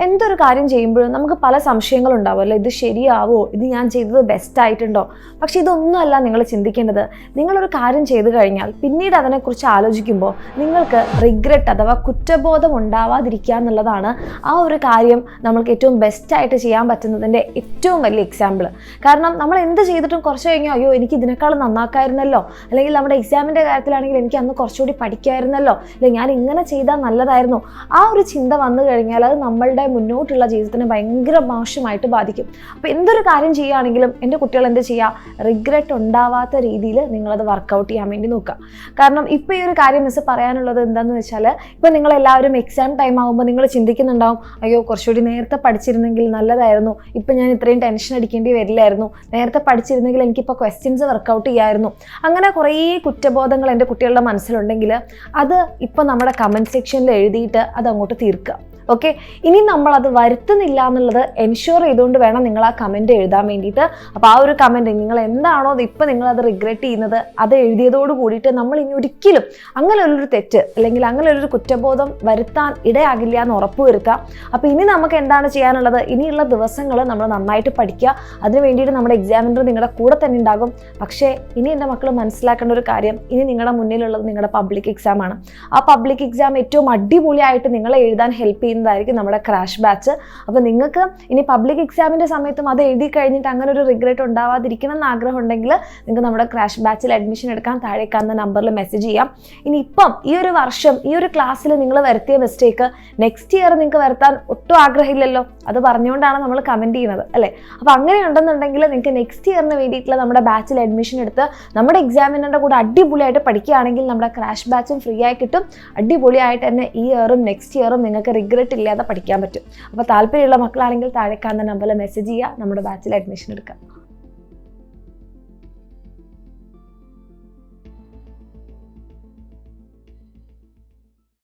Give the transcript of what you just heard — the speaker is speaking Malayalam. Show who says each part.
Speaker 1: എന്തൊരു കാര്യം ചെയ്യുമ്പോഴും നമുക്ക് പല സംശയങ്ങളുണ്ടാവുമല്ലോ, ഇത് ശരിയാവോ, ഇത് ഞാൻ ചെയ്തത് ബെസ്റ്റ് ആയിട്ടുണ്ടോ? പക്ഷെ ഇതൊന്നുമല്ല നിങ്ങൾ ചിന്തിക്കേണ്ടത്. നിങ്ങളൊരു കാര്യം ചെയ്തു കഴിഞ്ഞാൽ പിന്നീട് അതിനെക്കുറിച്ച് ആലോചിക്കുമ്പോൾ നിങ്ങൾക്ക് റിഗ്രറ്റ് അഥവാ കുറ്റബോധം ഉണ്ടാവാതിരിക്കുക എന്നുള്ളതാണ് ആ ഒരു കാര്യം നമ്മൾക്ക് ഏറ്റവും ബെസ്റ്റായിട്ട് ചെയ്യാൻ പറ്റുന്നതിൻ്റെ ഏറ്റവും വലിയ എക്സാമ്പിൾ. കാരണം നമ്മൾ എന്ത് ചെയ്തിട്ടും കുറച്ച് കഴിഞ്ഞാൽ അയ്യോ എനിക്ക് ഇതിനേക്കാൾ നന്നാക്കായിരുന്നല്ലോ, അല്ലെങ്കിൽ നമ്മുടെ എക്സാമിൻ്റെ കാര്യത്തിലാണെങ്കിൽ എനിക്ക് അന്ന് കുറച്ചുകൂടി പഠിക്കായിരുന്നല്ലോ, അല്ലെങ്കിൽ ഞാൻ ഇങ്ങനെ ചെയ്താൽ നല്ലതായിരുന്നു, ആ ഒരു ചിന്ത വന്നു കഴിഞ്ഞാൽ അത് നമ്മളുടെ മുന്നോട്ടുള്ള ജീവിതത്തിന് ഭയങ്കര മോശമായിട്ട് ബാധിക്കും. അപ്പോൾ എന്തൊരു കാര്യം ചെയ്യുകയാണെങ്കിലും എൻ്റെ കുട്ടികൾ എന്ത് ചെയ്യുക, റിഗ്രറ്റ് ഉണ്ടാവാത്ത രീതിയിൽ നിങ്ങളത് വർക്കൗട്ട് ചെയ്യാൻ വേണ്ടി നോക്കുക. കാരണം ഇപ്പോൾ ഈ ഒരു കാര്യം മിസ് പറയാനുള്ളത് എന്താണെന്ന് വെച്ചാൽ, ഇപ്പോൾ നിങ്ങളെല്ലാവരും എക്സാം ടൈം ആകുമ്പോൾ നിങ്ങൾ ചിന്തിക്കുന്നുണ്ടാവും അയ്യോ കുറച്ചുകൂടി നേരത്തെ പഠിച്ചിരുന്നെങ്കിൽ നല്ലതായിരുന്നു, ഇപ്പം ഞാൻ ഇത്രയും ടെൻഷൻ അടിക്കേണ്ടി വരില്ലായിരുന്നു, നേരത്തെ പഠിച്ചിരുന്നെങ്കിൽ എനിക്കിപ്പോൾ ക്വസ്റ്റ്യൻസ് വർക്കൗട്ട് ചെയ്യാമായിരുന്നു. അങ്ങനെ കുറേ കുറ്റബോധങ്ങൾ എൻ്റെ കുട്ടികളുടെ മനസ്സിലുണ്ടെങ്കിൽ അത് ഇപ്പോൾ നമ്മുടെ കമൻറ്റ് സെക്ഷനിൽ എഴുതിയിട്ട് അത് അങ്ങോട്ട് തീർക്കുക. ഓക്കെ, ഇനി നമ്മളത് വരുത്തുന്നില്ല എന്നുള്ളത് എൻഷുർ ചെയ്തുകൊണ്ട് വേണം നിങ്ങൾ ആ കമൻറ്റ് എഴുതാൻ വേണ്ടിയിട്ട്. അപ്പോൾ ആ ഒരു കമൻറ്റ് നിങ്ങൾ എന്താണോ ഇപ്പോൾ നിങ്ങളത് റിഗ്രറ്റ് ചെയ്യുന്നത് അത് എഴുതിയതോട് കൂടിയിട്ട് നമ്മൾ ഇനി ഒരിക്കലും അങ്ങനെ ഒരു തെറ്റ് അല്ലെങ്കിൽ അങ്ങനെ ഒരു കുറ്റബോധം വരുത്താൻ ഇടയാകില്ല എന്ന് ഉറപ്പ് വരുത്തുക. അപ്പോൾ ഇനി നമുക്ക് എന്താണ് ചെയ്യാനുള്ളത്, ഇനിയുള്ള ദിവസങ്ങൾ നമ്മൾ നന്നായിട്ട് പഠിക്കുക. അതിന് വേണ്ടിയിട്ട് നമ്മുടെ എക്സാമിനർ നിങ്ങളുടെ കൂടെ തന്നെ ഉണ്ടാകും. പക്ഷേ ഇനി എൻ്റെ മക്കൾ മനസ്സിലാക്കേണ്ട ഒരു കാര്യം, ഇനി നിങ്ങളുടെ മുന്നിലുള്ളത് നിങ്ങളുടെ പബ്ലിക് എക്സാം ആണ്. ആ പബ്ലിക് എക്സാം ഏറ്റവും അടിപൊളിയായിട്ട് നിങ്ങളെ എഴുതാൻ ഹെൽപ്പ് ചെയ്യുന്ന നമ്മുടെ ക്രാഷ് ബാച്ച്. അപ്പോൾ നിങ്ങൾക്ക് ഇനി പബ്ലിക് എക്സാമിൻ്റെ സമയത്തും അത് എഴുതി കഴിഞ്ഞിട്ട് അങ്ങനെ ഒരു റിഗ്രറ്റ് ഉണ്ടാവാതിരിക്കണം എന്ന് ആഗ്രഹം ഉണ്ടെങ്കിൽ നിങ്ങൾക്ക് നമ്മുടെ ക്രാഷ് ബാച്ചിൽ അഡ്മിഷൻ എടുക്കാൻ താഴെ കാണുന്ന നമ്പറിൽ മെസ്സേജ് ചെയ്യാം. ഇനി ഇപ്പം ഈ ഒരു വർഷം ഈ ഒരു ക്ലാസ്സിൽ നിങ്ങൾ വരുത്തിയ മിസ്റ്റേക്ക് നെക്സ്റ്റ് ഇയർ നിങ്ങൾക്ക് വരുത്താൻ ഒട്ടും ആഗ്രഹമില്ലല്ലോ, അത് പറഞ്ഞുകൊണ്ടാണ് നമ്മൾ കമൻറ്റ് ചെയ്യുന്നത് അല്ലേ. അപ്പോൾ അങ്ങനെ ഉണ്ടെന്നുണ്ടെങ്കിൽ നിങ്ങൾക്ക് നെക്സ്റ്റ് ഇയറിന് വേണ്ടിയിട്ടുള്ള നമ്മുടെ ബാച്ചിൽ അഡ്മിഷൻ എടുത്ത് നമ്മുടെ എക്സാമിനറിൻ്റെ കൂടെ അടിപൊളിയായിട്ട് പഠിക്കുകയാണെങ്കിൽ നമ്മുടെ ക്രാഷ് ബാച്ചും ഫ്രീ ആയി കിട്ടും. അടിപൊളിയായിട്ട് തന്നെ ഈ ഇയറും നെക്സ്റ്റ് ഇയറും നിങ്ങൾക്ക് റിഗ്രറ്റ് ഇല്ലാതെ പഠിക്കാൻ പറ്റും. അപ്പോൾ താല്പര്യമുള്ള മക്കളാണെങ്കിൽ താഴെ കാണുന്ന നമ്പറിൽ മെസ്സേജ് ചെയ്യുക, നമ്മുടെ ബാച്ചിൽ അഡ്മിഷൻ എടുക്കാം.